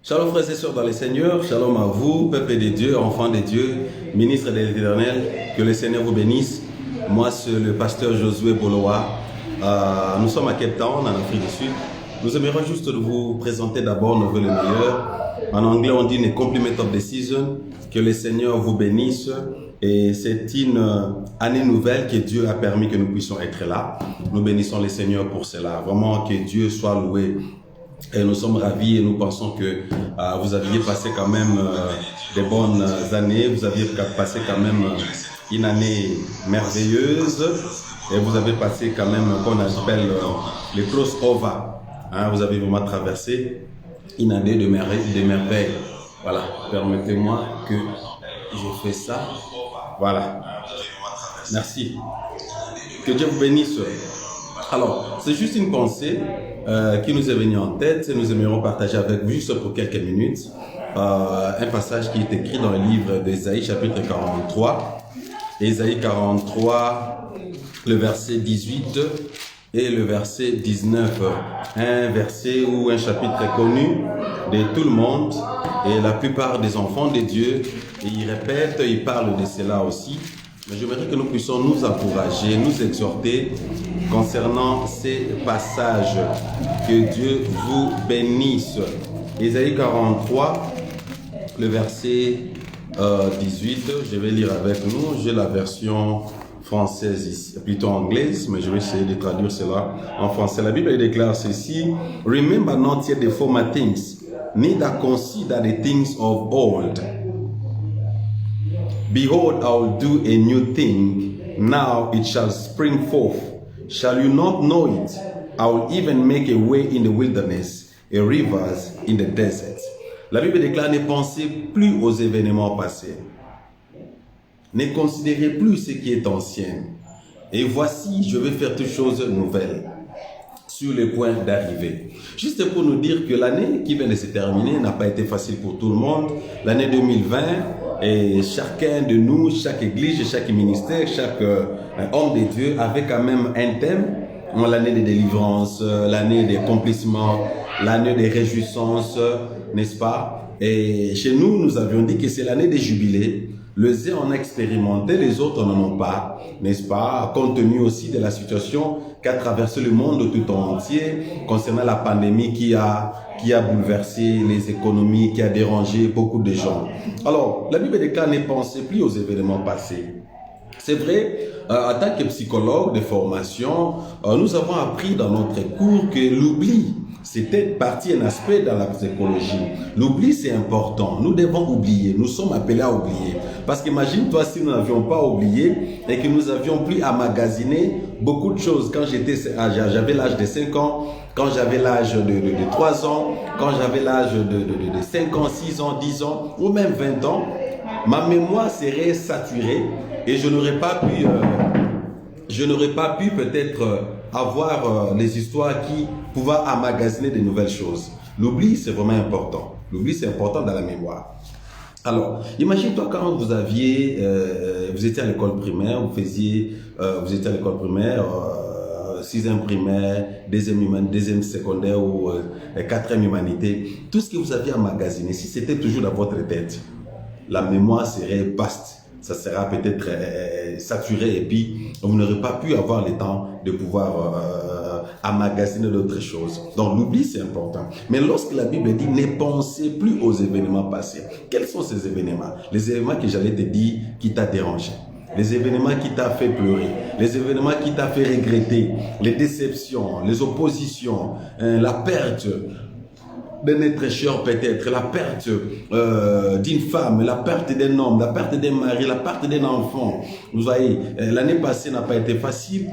Shalom frères et sœurs dans les Seigneurs, shalom à vous, peuple de Dieu, enfants de Dieu, ministres de l'Éternel, que le Seigneur vous bénisse. Moi, c'est le pasteur Josué Bolowa. Nous sommes à Cape Town, en Afrique du Sud. Nous aimerions juste vous présenter d'abord nos vœux les meilleurs. En anglais, on dit « une compliment of the season », que le Seigneur vous bénisse. Et c'est une année nouvelle que Dieu a permis que nous puissions être là. Nous bénissons le Seigneur pour cela. Vraiment que Dieu soit loué. Et nous sommes ravis et nous pensons que vous aviez passé quand même des bonnes années, vous aviez passé quand même une année merveilleuse et vous avez passé quand même, qu'on appelle le crossover. Hein, vous avez vraiment traversé une année de merveille. Voilà, permettez-moi que je fais ça. Voilà, merci. Que Dieu vous bénisse. Alors, c'est juste une pensée qui nous est venue en tête et nous aimerions partager avec vous juste pour quelques minutes un passage qui est écrit dans le livre d'Ésaïe chapitre 43. Ésaïe 43, le verset 18 et le verset 19. Un verset ou un chapitre connu de tout le monde et la plupart des enfants de Dieu. Et il répète, il parle de cela aussi. Mais j'aimerais que nous puissions nous encourager, nous exhorter concernant ces passages. Que Dieu vous bénisse. Ésaïe 43, le verset 18, je vais lire avec nous. J'ai la version française ici, plutôt anglaise, mais je vais essayer de traduire cela en français. La Bible déclare ceci: Remember not yet the former things, neither consider the things of old. Behold, I will do a new thing. Now it shall spring forth. Shall you not know it? I will even make a way in the wilderness, a rivers in the desert. La Bible déclare: ne pensez plus aux événements passés. Ne considérez plus ce qui est ancien. Et voici, je vais faire toutes choses nouvelles. Sur le point d'arriver. Juste pour nous dire que l'année qui vient de se terminer n'a pas été facile pour tout le monde. L'année 2020, et chacun de nous, chaque église, chaque ministère, chaque homme de Dieu avait quand même un thème. L'année de délivrance, l'année des accomplissements, l'année des réjouissances, n'est-ce pas? Et chez nous, nous avions dit que c'est l'année des jubilés. Les uns en ont expérimenté, les autres n'en ont pas, n'est-ce pas? Compte tenu aussi de la situation qu'a traversé le monde tout entier concernant la pandémie qui a bouleversé les économies, qui a dérangé beaucoup de gens. Alors, la Bible déclare: ne pensez plus aux événements passés. C'est vrai, en tant que psychologue de formation, nous avons appris dans notre cours que l'oubli, c'était partie un aspect dans la psychologie. L'oubli, c'est important. Nous devons oublier. Nous sommes appelés à oublier. Parce qu'imagine-toi si nous n'avions pas oublié et que nous avions plus emmagasiner beaucoup de choses. Quand j'avais l'âge de 5 ans, quand j'avais l'âge de 3 ans, quand j'avais l'âge de 5 ans, 6 ans, 10 ans, ou même 20 ans, ma mémoire serait saturée et je n'aurais pas pu peut-être avoir les histoires qui pouvaient emmagasiner de nouvelles choses. L'oubli, c'est vraiment important. L'oubli, c'est important dans la mémoire. Alors, imagine-toi quand vous étiez à l'école primaire, vous étiez à l'école primaire, 6e primaire, 2e secondaire ou 4e humanité. Tout ce que vous aviez emmagasiné, si c'était toujours dans votre tête, la mémoire serait vaste. Ça sera peut-être saturé et puis vous n'aurez pas pu avoir le temps de pouvoir emmagasiner d'autres choses. Donc l'oubli, c'est important. Mais lorsque la Bible dit: ne pensez plus aux événements passés, quels sont ces événements? Les événements que j'allais te dire qui t'a dérangé, les événements qui t'a fait pleurer, les événements qui t'a fait regretter, les déceptions, les oppositions, la perte d'un être cher peut-être, la perte d'une femme, la perte d'un homme, la perte d'un mari, la perte d'un enfant. Vous voyez, l'année passée n'a pas été facile.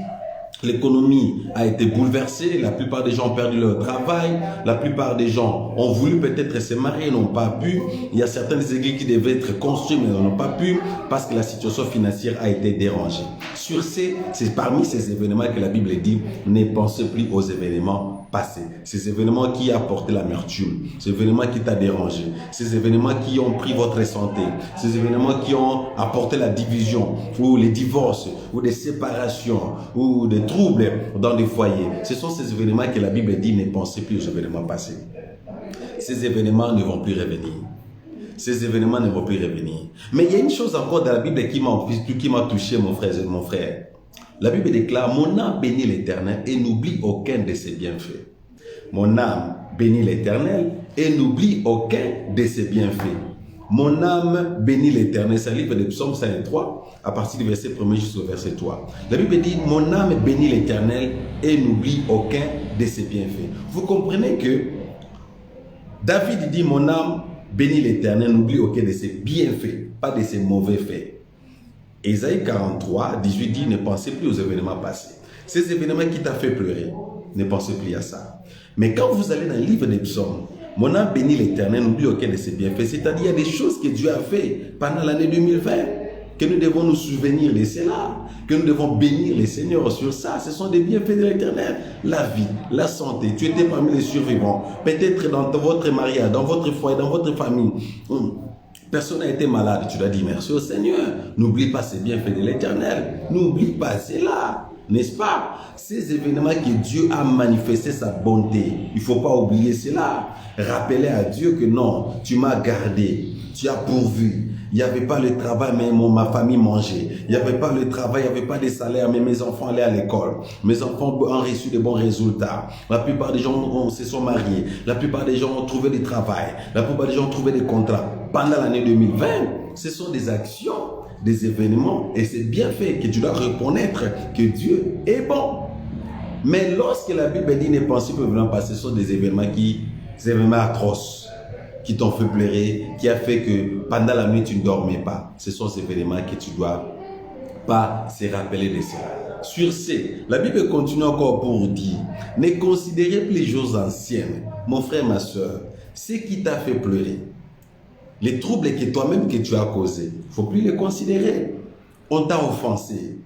L'économie a été bouleversée, la plupart des gens ont perdu leur travail, la plupart des gens ont voulu peut-être se marier, n'ont pas pu. Il y a certaines églises qui devaient être construites mais n'ont pas pu parce que la situation financière a été dérangée. C'est parmi ces événements que la Bible dit: ne pensez plus aux événements passés. Ces événements qui ont apporté l'amertume, ces événements qui t'ont dérangé, ces événements qui ont pris votre santé, ces événements qui ont apporté la division ou les divorces ou des séparations ou des troubles dans des foyers. Ce sont ces événements que la Bible dit: ne pensez plus aux événements passés. ces événements ne vont plus revenir. Ces événements ne vont plus revenir. Mais il y a une chose encore dans la Bible qui m'a touché, mon frère. La Bible déclare, mon âme bénit l'Éternel et n'oublie aucun de ses bienfaits. Mon âme bénit l'Éternel et n'oublie aucun de ses bienfaits. Mon âme bénit l'Éternel. C'est le livre de Psaume 53, à partir du verset 1 jusqu'au verset 3. La Bible dit, mon âme bénit l'Éternel et n'oublie aucun de ses bienfaits. Vous comprenez que David dit, mon âme bénit l'Éternel, n'oublie aucun de ses bienfaits, pas de ses mauvais faits. Ésaïe 43, 18 dit, ne pensez plus aux événements passés. Ces événements qui t'ont fait pleurer, ne pensez plus à ça. Mais quand vous allez dans le livre des psaumes, mon âme bénit l'Éternel, n'oublie aucun de ses bienfaits. C'est-à-dire, il y a des choses que Dieu a fait pendant l'année 2020, que nous devons nous souvenir de cela, que nous devons bénir le Seigneur sur ça. Ce sont des bienfaits de l'Éternel. La vie, la santé, tu étais parmi les survivants. Peut-être dans votre mariage, dans votre foyer, dans votre famille. Personne n'a été malade. Tu dois dire merci au Seigneur. N'oublie pas ces bienfaits de l'Éternel. N'oublie pas cela. N'est-ce pas? Ces événements que Dieu a manifesté sa bonté. Il ne faut pas oublier cela. Rappelez à Dieu que non, tu m'as gardé. Tu as pourvu. Il n'y avait pas le travail, mais ma famille mangeait. Il n'y avait pas le travail, il n'y avait pas de salaire, mais mes enfants allaient à l'école. Mes enfants ont reçu de bons résultats. La plupart des gens se sont mariés. La plupart des gens ont trouvé du travail. La plupart des gens ont trouvé des contrats. Pendant l'année 2020, ce sont des actions, des événements, et c'est bien fait que tu dois reconnaître que Dieu est bon. Mais lorsque la Bible dit ne pensez pas venir passer, ce sont des événements atroces, qui t'ont fait pleurer, qui a fait que pendant la nuit tu ne dormais pas. Ce sont ces événements que tu dois pas se rappeler de cela. Sur ce, la Bible continue encore pour dire, ne considérez plus les choses anciennes. Mon frère, ma soeur, ce qui t'a fait pleurer, les troubles que toi-même que tu as causés, il ne faut plus les considérer. On t'a offensé.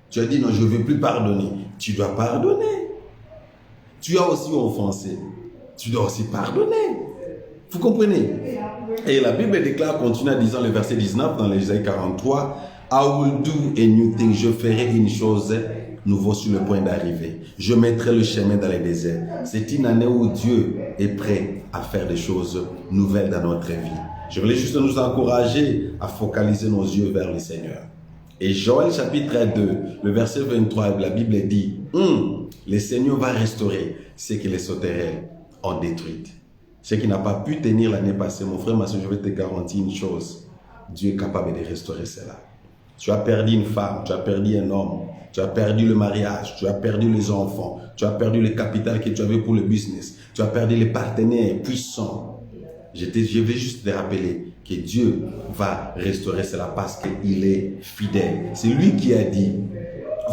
Tu as dit non, je ne veux plus pardonner. Tu dois pardonner. Tu as aussi offensé. Tu dois aussi pardonner. Vous comprenez? Et la Bible déclare, continue en disant le verset 19 dans l'Ésaïe 43, I will do a new thing. Je ferai une chose nouveau sur le point d'arriver. Je mettrai le chemin dans les déserts. C'est une année où Dieu est prêt à faire des choses nouvelles dans notre vie. Je voulais juste nous encourager à focaliser nos yeux vers le Seigneur. Et Joël chapitre 2, le verset 23, la Bible dit, le Seigneur va restaurer ce que les sauterelles ont détruit. Ce qui n'a pas pu tenir l'année passée, mon frère, ma soeur, je vais te garantir une chose. Dieu est capable de restaurer cela. Tu as perdu une femme, tu as perdu un homme, tu as perdu le mariage, tu as perdu les enfants, tu as perdu le capital que tu avais pour le business, tu as perdu les partenaires puissants. Je vais juste te rappeler que Dieu va restaurer cela parce qu'il est fidèle. C'est lui qui a dit,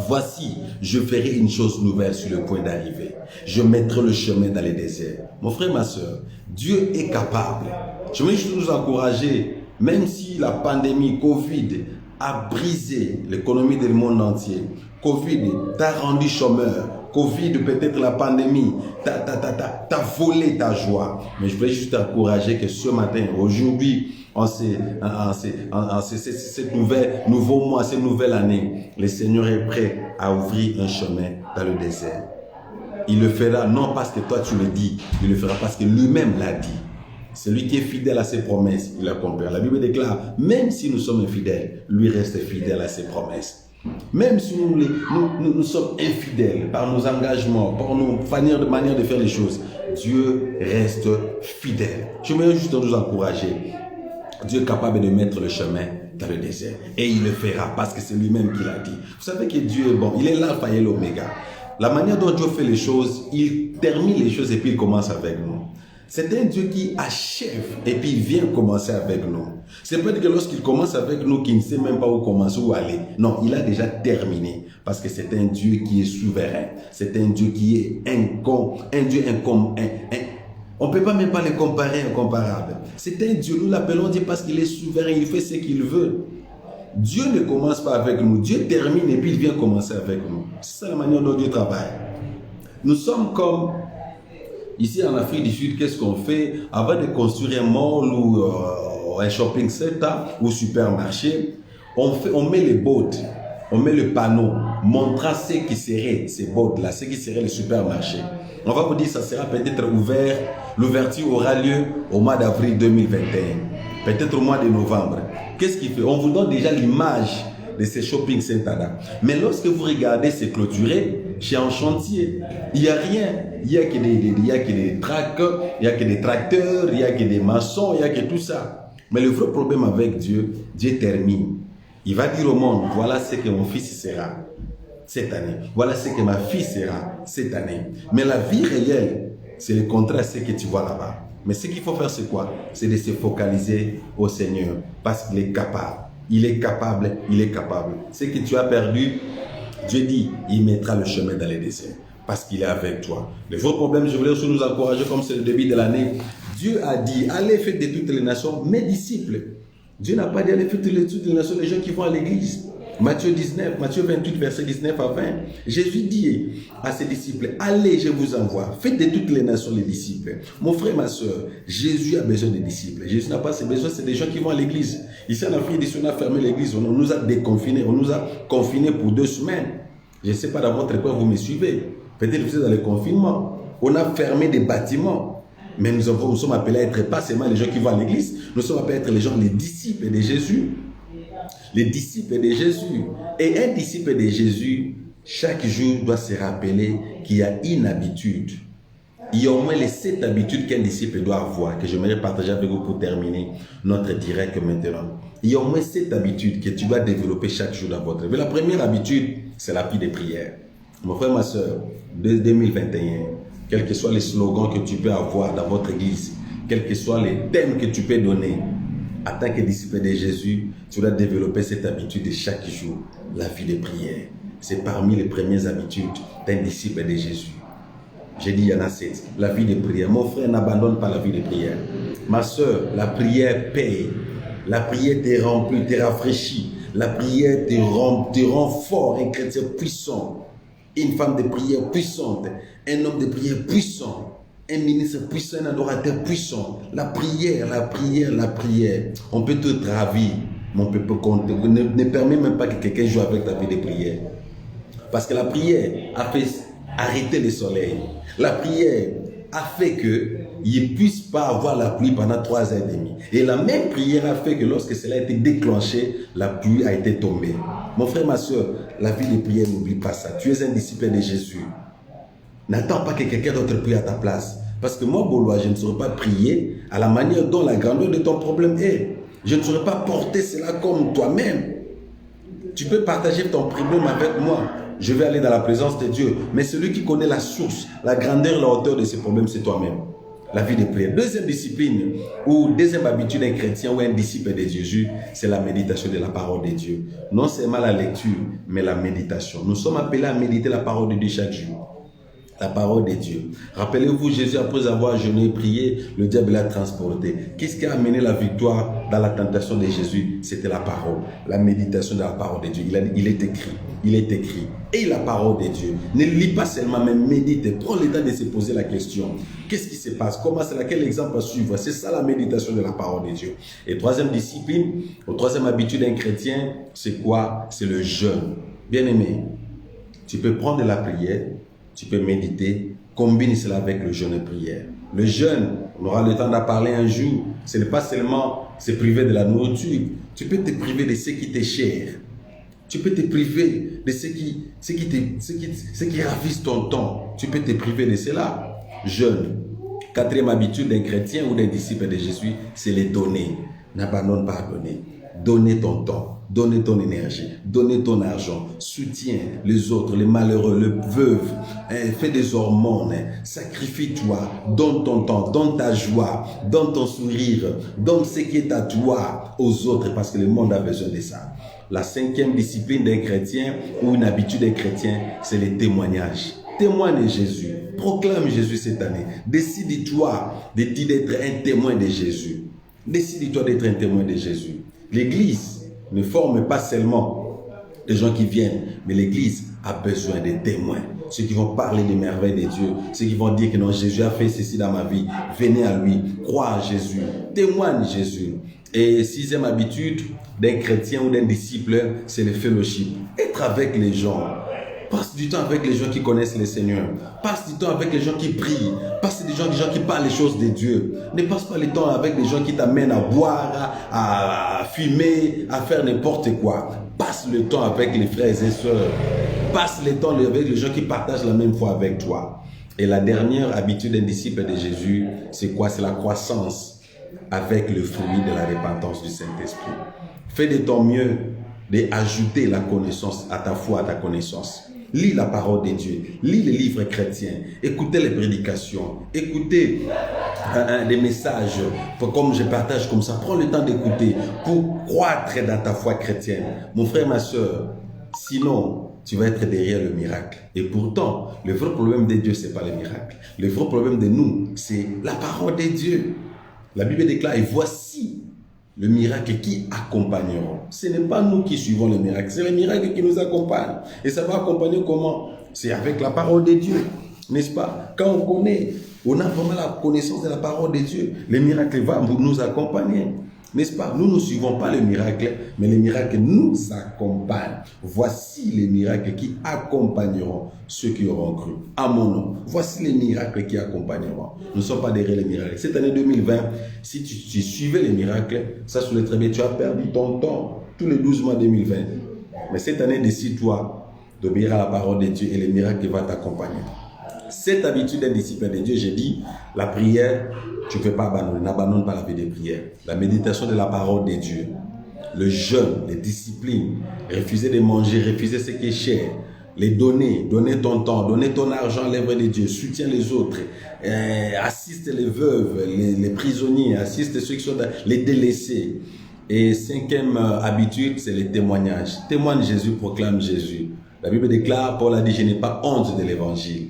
voici, je ferai une chose nouvelle sur le point d'arriver. Je mettrai le chemin dans les déserts. Mon frère, ma soeur, Dieu est capable. Je veux juste nous encourager, même si la pandémie Covid a brisé l'économie du monde entier, Covid t'a rendu chômeur, Covid, peut-être la pandémie, t'as volé ta joie. Mais je voulais juste t'encourager que ce matin, aujourd'hui, en ce nouveau mois, cette nouvelle année, le Seigneur est prêt à ouvrir un chemin dans le désert. Il le fera non parce que toi tu le dis, il le fera parce que lui-même l'a dit. Celui qui est fidèle à ses promesses, il accomplit. La Bible déclare, même si nous sommes infidèles, lui reste fidèle à ses promesses. Même si nous sommes infidèles par nos engagements, par nos manières de faire les choses, Dieu reste fidèle. Je veux juste nous encourager. Dieu est capable de mettre le chemin dans le désert. Et il le fera parce que c'est lui-même qui l'a dit. Vous savez que Dieu est bon. Il est l'alpha et l'oméga. La manière dont Dieu fait les choses, il termine les choses et puis il commence avec nous. C'est un Dieu qui achève et puis il vient commencer avec nous. C'est pas que lorsqu'il commence avec nous, qu'il ne sait même pas où commencer, où aller. Non, il a déjà terminé. Parce que c'est un Dieu qui est souverain. C'est un Dieu qui est on ne peut pas même pas le comparer incomparable. C'est un Dieu, nous l'appelons Dieu parce qu'il est souverain, il fait ce qu'il veut. Dieu ne commence pas avec nous, Dieu termine et puis il vient commencer avec nous. C'est ça la manière dont Dieu travaille. Nous sommes comme, ici en Afrique du Sud, qu'est-ce qu'on fait? Avant de construire un mall ou un shopping center ou supermarché, on met les boards, on met le panneau montrant ce qui serait ces bodes-là, ce qui serait le supermarché. On va vous dire, ça sera peut-être ouvert, l'ouverture aura lieu au mois d'avril 2021, peut-être au mois de novembre. Qu'est-ce qu'il fait? On vous donne déjà l'image de ces shopping centers-là. Mais lorsque vous regardez, c'est clôturé, c'est en chantier. Il n'y a rien. Il n'y a que des tracteurs, il n'y a que des tracteurs, il n'y a que des maçons, il n'y a que tout ça. Mais le vrai problème avec Dieu, Dieu termine. Il va dire au monde, voilà ce que mon fils sera cette année. Voilà ce que ma fille sera cette année. Mais la vie réelle, c'est le contraire de ce que tu vois là-bas. Mais ce qu'il faut faire, c'est quoi? C'est de se focaliser au Seigneur. Parce qu'il est capable. Il est capable, il est capable. Ce que tu as perdu, Dieu dit, il mettra le chemin dans les déserts. Parce qu'il est avec toi. Le vrai problème, je voulais aussi nous encourager, comme c'est le début de l'année. Dieu a dit, allez faire de toutes les nations mes disciples. Dieu n'a pas dit, allez faire de toutes les nations les gens qui vont à l'église. Matthieu 28, verset 19 à 20. Jésus dit à ses disciples, allez, je vous envoie. Faites de toutes les nations les disciples. Mon frère, ma soeur, Jésus a besoin de disciples. Jésus n'a pas ses besoins, c'est des gens qui vont à l'église. Ici en Afrique, on a fermé l'église, on nous a déconfinés, on nous a confinés pour 2 semaines. Je ne sais pas dans votre époque, vous me suivez. Peut-être que vous êtes dans le confinement. On a fermé des bâtiments. Mais nous sommes appelés à être pas seulement les gens qui vont à l'église, nous sommes appelés à être les gens, les disciples de Jésus. Les disciples de Jésus. Et un disciple de Jésus, chaque jour doit se rappeler qu'il y a une habitude. Il y a au moins les 7 habitudes qu'un disciple doit avoir, que j'aimerais partager avec vous pour terminer notre direct maintenant. Il y a au moins 7 habitudes que tu dois développer chaque jour dans votre vie. La première habitude, c'est la vie de prière. Mon frère, ma soeur, de 2021, quels que soient les slogans que tu peux avoir dans votre église, quels que soient les thèmes que tu peux donner, en tant que disciple de Jésus, tu dois développer cette habitude de chaque jour, la vie de prière. C'est parmi les premières habitudes d'un disciple de Jésus. J'ai dit, il y en a 7. La vie de prière. Mon frère, n'abandonne pas la vie de prière. Ma soeur, la prière paye. La prière te remplit, te rafraîchit. La prière te rend fort, un chrétien puissant. Une femme de prière puissante. Un homme de prière puissant. Un ministre puissant, un adorateur puissant. La prière, la prière, la prière. On peut tout ravir, mais on peut pas compter. Ne permet même pas que quelqu'un joue avec ta vie de prière. Parce que la prière a fait arrêter le soleil. La prière a fait qu'il ne puisse pas avoir la pluie pendant 3 ans et demi. Et la même prière a fait que lorsque cela a été déclenché, la pluie a été tombée. Mon frère, ma soeur, la vie de prière, n'oublie pas ça. Tu es un disciple de Jésus. N'attends pas que quelqu'un d'autre prie à ta place. Parce que moi, Bolois, je ne saurais pas prier à la manière dont la grandeur de ton problème est. Je ne saurais pas porter cela comme toi-même. Tu peux partager ton problème avec moi. Je vais aller dans la présence de Dieu. Mais celui qui connaît la source, la grandeur, la hauteur de ces problèmes, c'est toi-même. La vie de prière. Deuxième discipline ou deuxième habitude d'un chrétien ou un disciple de Jésus, c'est la méditation de la parole de Dieu. Non seulement la lecture, mais la méditation. Nous sommes appelés à méditer la parole de Dieu chaque jour. La parole de Dieu. Rappelez-vous, Jésus, après avoir jeûné et prié, le diable l'a transporté. Qu'est-ce qui a amené la victoire dans la tentation de Jésus? C'était la parole, la méditation de la parole de Dieu. Il est écrit. Et la parole de Dieu. Ne lis pas seulement, mais médite. Prends le temps de se poser la question. Qu'est-ce qui se passe? Comment c'est là? Quel exemple à suivre? C'est ça la méditation de la parole de Dieu. Et troisième discipline, ou troisième habitude d'un chrétien, c'est quoi? C'est le jeûne. Bien aimé, tu peux prendre de la prière, tu peux méditer, combine cela avec le jeûne et prière. Le jeûne, on aura le temps d'en parler un jour. Ce n'est pas seulement se priver de la nourriture. Tu peux te priver de ce qui t'est cher. Tu peux te priver de ce qui ravisse ton temps. Tu peux te priver de cela. Jeûne. Quatrième habitude d'un chrétien ou d'un disciple de Jésus, c'est les donner. N'abandonne pas à donner. Donner ton temps. Donner ton énergie, donner ton argent, soutiens les autres, les malheureux, les veuves, fais des hormones, sacrifie-toi, donne ton temps, donne ta joie, donne ton sourire, donne ce qui est à toi aux autres parce que le monde a besoin de ça. La cinquième discipline d'un chrétien ou une habitude d'un chrétien, c'est les témoignages. Témoigne de Jésus, proclame Jésus cette année. Décide-toi d'être un témoin de Jésus. Décide-toi d'être un témoin de Jésus. L'Église ne forme pas seulement des gens qui viennent, mais l'Église a besoin de témoins. Ceux qui vont parler des merveilles de Dieu, ceux qui vont dire que non, Jésus a fait ceci dans ma vie. Venez à lui, crois à Jésus, témoigne Jésus. Et sixième habitude d'un chrétien ou d'un disciple, c'est le fellowship. Être avec les gens. Passe du temps avec les gens qui connaissent le Seigneur. Passe du temps avec les gens qui prient. Passe des gens qui parlent les choses de Dieu. Ne passe pas le temps avec les gens qui t'amènent à boire, à fumer, à faire n'importe quoi. Passe le temps avec les frères et sœurs. Passe le temps avec les gens qui partagent la même foi avec toi. Et la dernière habitude d'un disciple de Jésus, c'est quoi? C'est la croissance avec le fruit de la repentance du Saint-Esprit. Fais de ton mieux d'ajouter la connaissance à ta foi, à ta connaissance. Lis la parole de Dieu, lis les livres chrétiens, écoutez les prédications, écoutez des messages, comme je partage comme ça. Prends le temps d'écouter pour croître dans ta foi chrétienne. Mon frère, ma soeur, sinon, tu vas être derrière le miracle. Et pourtant, le vrai problème de Dieu, ce n'est pas le miracle. Le vrai problème de nous, c'est la parole de Dieu. La Bible déclare, et voici le miracle qui accompagneront. Ce n'est pas nous qui suivons le miracle, c'est le miracle qui nous accompagne. Et ça va accompagner comment? C'est avec la parole de Dieu, n'est-ce pas? Quand on connaît, on a vraiment la connaissance de la parole de Dieu, le miracle va nous accompagner. N'est-ce pas? Nous ne suivons pas le miracle, mais les miracles nous accompagnent. Voici les miracles qui accompagneront ceux qui auront cru. À mon nom. Voici les miracles qui accompagneront. Nous ne sommes pas derrière les miracles. Cette année 2020, si tu suivais les miracles, ça serait très bien. Tu as perdu ton temps tous les 12 mois 2020. Mais cette année, décide-toi d'obéir à la parole de Dieu et les miracles vont t'accompagner. Cette habitude d'un disciple de Dieu, j'ai dit, la prière, tu ne peux pas abandonner. N'abandonne pas la vie de prière. La méditation de la parole de Dieu, le jeûne, les disciplines, refuser de manger, refuser ce qui est cher, les donner ton temps, donner ton argent à l'œuvre de Dieu, soutiens les autres, assiste les veuves, les prisonniers, assiste ceux qui sont les délaissés. Et cinquième habitude, c'est le témoignage. Témoigne Jésus, proclame Jésus. La Bible déclare, Paul a dit, je n'ai pas honte de l'évangile.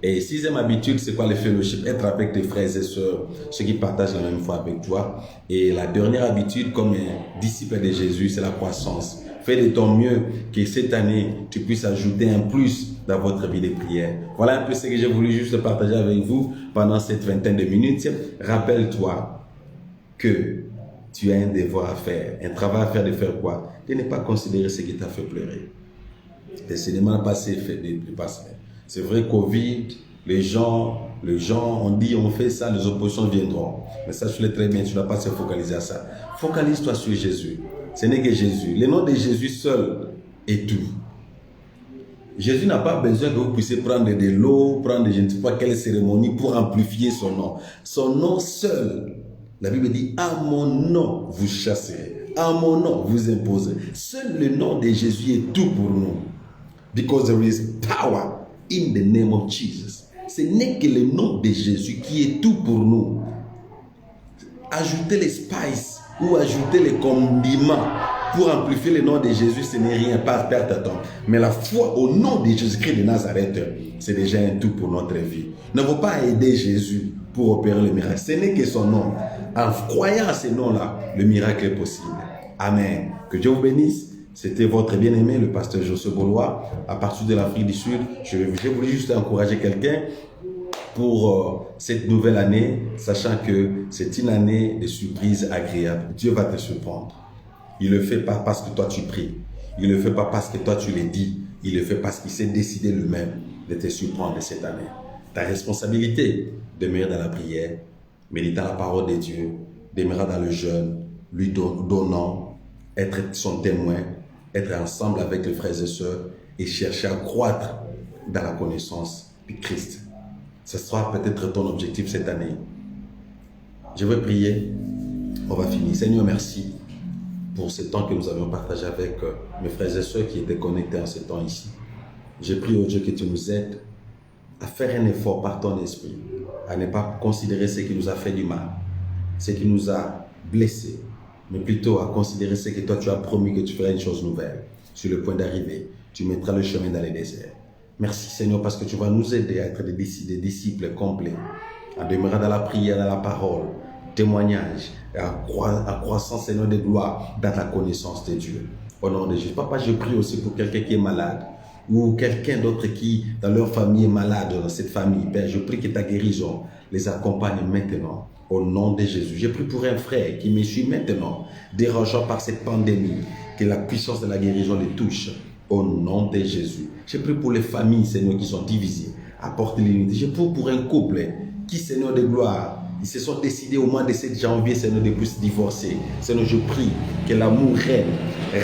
Et sixième habitude, c'est quoi le fellowship? Être avec tes frères et sœurs, ceux qui partagent la même foi avec toi. Et la dernière habitude, comme un disciple de Jésus, c'est la croissance. Fais de ton mieux que cette année, tu puisses ajouter un plus dans votre vie de prière. Voilà un peu ce que j'ai voulu juste partager avec vous pendant cette vingtaine de minutes. Rappelle-toi que tu as un devoir à faire, un travail à faire de faire quoi? De ne pas considérer ce qui t'a fait pleurer. Le cinéma passé fait des passer. C'est vrai, Covid, les gens ont dit, on fait ça, les oppositions viendront. Mais ça, je l'ai très bien, tu ne dois pas se focaliser à ça. Focalise-toi sur Jésus. Ce n'est que Jésus. Le nom de Jésus seul est tout. Jésus n'a pas besoin que vous puissiez prendre de l'eau, prendre je ne sais pas quelle cérémonie pour amplifier son nom. Son nom seul. La Bible dit, à mon nom vous chasserez. À mon nom vous imposerez. Seul le nom de Jésus est tout pour nous. Because there is power in the name of Jesus. Ce n'est que le nom de Jésus qui est tout pour nous. Ajouter les spices ou ajouter les condiments pour amplifier le nom de Jésus, ce n'est rien, pas perdre de temps. Mais la foi au nom de Jésus-Christ de Nazareth, c'est déjà un tout pour notre vie. Ne faut pas aider Jésus pour opérer le miracle. Ce n'est que son nom. En croyant à ce nom-là, le miracle est possible. Amen. Que Dieu vous bénisse. C'était votre bien-aimé, le pasteur Josué Bolois, à partir de l'Afrique du Sud. Je voulais juste encourager quelqu'un pour cette nouvelle année, sachant que c'est une année de surprises agréables. Dieu va te surprendre. Il ne le fait pas parce que toi tu pries. Il ne le fait pas parce que toi tu le dis. Il le fait parce qu'il s'est décidé lui-même de te surprendre cette année. Ta responsabilité, demeurer dans la prière, méditant la parole de Dieu, demeurer dans le jeûne, lui donnant, être son témoin, être ensemble avec les frères et sœurs et chercher à croître dans la connaissance de Christ. Ce sera peut-être ton objectif cette année. Je vais prier. On va finir. Seigneur, merci pour ce temps que nous avons partagé avec mes frères et sœurs qui étaient connectés en ce temps ici. Je prie au Dieu que tu nous aides à faire un effort par ton esprit, à ne pas considérer ce qui nous a fait du mal, ce qui nous a blessés, mais plutôt à considérer ce que toi tu as promis que tu ferais une chose nouvelle. Sur le point d'arriver, tu mettras le chemin dans les déserts. Merci Seigneur parce que tu vas nous aider à être des disciples complets, à demeurer dans la prière, dans la parole, témoignage, à croissance Seigneur de gloire dans la connaissance de Dieu. Au nom de Jésus. Papa, je prie aussi pour quelqu'un qui est malade ou quelqu'un d'autre qui dans leur famille est malade, dans cette famille. Père, je prie que ta guérison les accompagne maintenant. Au nom de Jésus. Je prie pour un frère qui me suit maintenant, dérangeant par cette pandémie, que la puissance de la guérison les touche. Au nom de Jésus. Je prie pour les familles, Seigneur, qui sont divisées. Apporte l'unité. Je prie pour un couple qui, Seigneur de gloire, ils se sont décidés au mois de 7 janvier, Seigneur, de plus se divorcer. Seigneur, je prie que l'amour règne.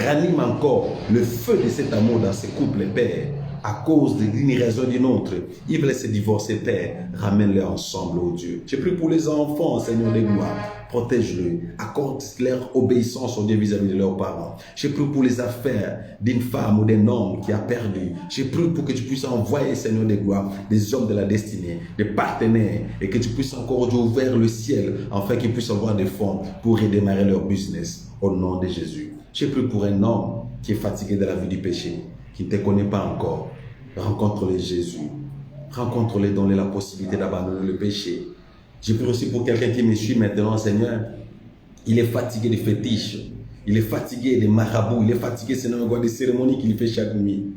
Ranime encore le feu de cet amour dans ces couples, Père. À cause d'une raison ou d'une autre, ils veulent se divorcer, Père. Ramène-les ensemble, oh Dieu. Je prie pour les enfants, Seigneur de gloire. Protège-le. Accorde leur obéissance, oh Dieu, vis-à-vis de leurs parents. Je prie pour les affaires d'une femme ou d'un homme qui a perdu. Je prie pour que tu puisses envoyer, Seigneur de gloire, des hommes de la destinée, des partenaires, et que tu puisses encore, Dieu, ouvrir le ciel, afin qu'ils puissent avoir des fonds pour redémarrer leur business. Au nom de Jésus. Je prie pour un homme qui est fatigué de la vie du péché, qui ne te connaît pas encore. Rencontre-les, Jésus. Rencontre-les, donne-les la possibilité d'abandonner le péché. Je prie aussi pour quelqu'un qui me suit maintenant, Seigneur. Il est fatigué des fétiches. Il est fatigué des marabouts. Il est fatigué, Seigneur, des cérémonies qu'il fait chaque nuit.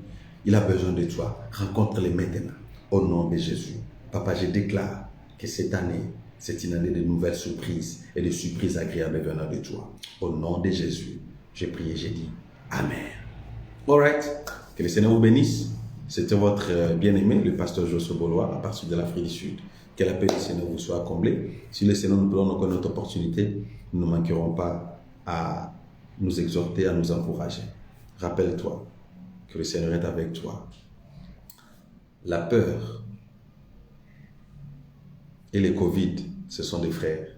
Il a besoin de toi. Rencontre-les maintenant. Au nom de Jésus. Papa, je déclare que cette année, c'est une année de nouvelles surprises et de surprises agréables venant de toi. Au nom de Jésus, j'ai prié, j'ai dit Amen. All right. Que le Seigneur vous bénisse. C'était votre bien-aimé, le pasteur Josué Bolowa, à partir de l'Afrique du Sud. Que la paix du Seigneur vous soit comblée. Si le Seigneur nous donne encore notre opportunité, nous ne manquerons pas à nous exhorter, à nous encourager. Rappelle-toi que le Seigneur est avec toi. La peur et le Covid, ce sont des frères.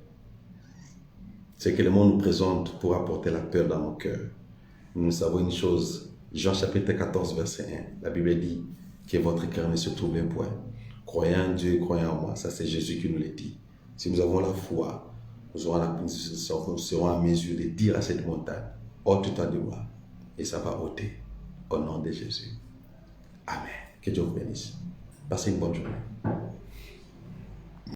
C'est que le monde nous présente pour apporter la peur dans nos cœurs. Nous savons une chose, Jean chapitre 14, verset 1, la Bible dit que votre cœur ne se trouble point. Croyez en Dieu, croyez en moi. Ça, c'est Jésus qui nous le dit. Si nous avons la foi, nous serons en mesure de dire à cette montagne, ôte-toi de moi. Et ça va ôter au nom de Jésus. Amen. Que Dieu vous bénisse. Passez une bonne journée.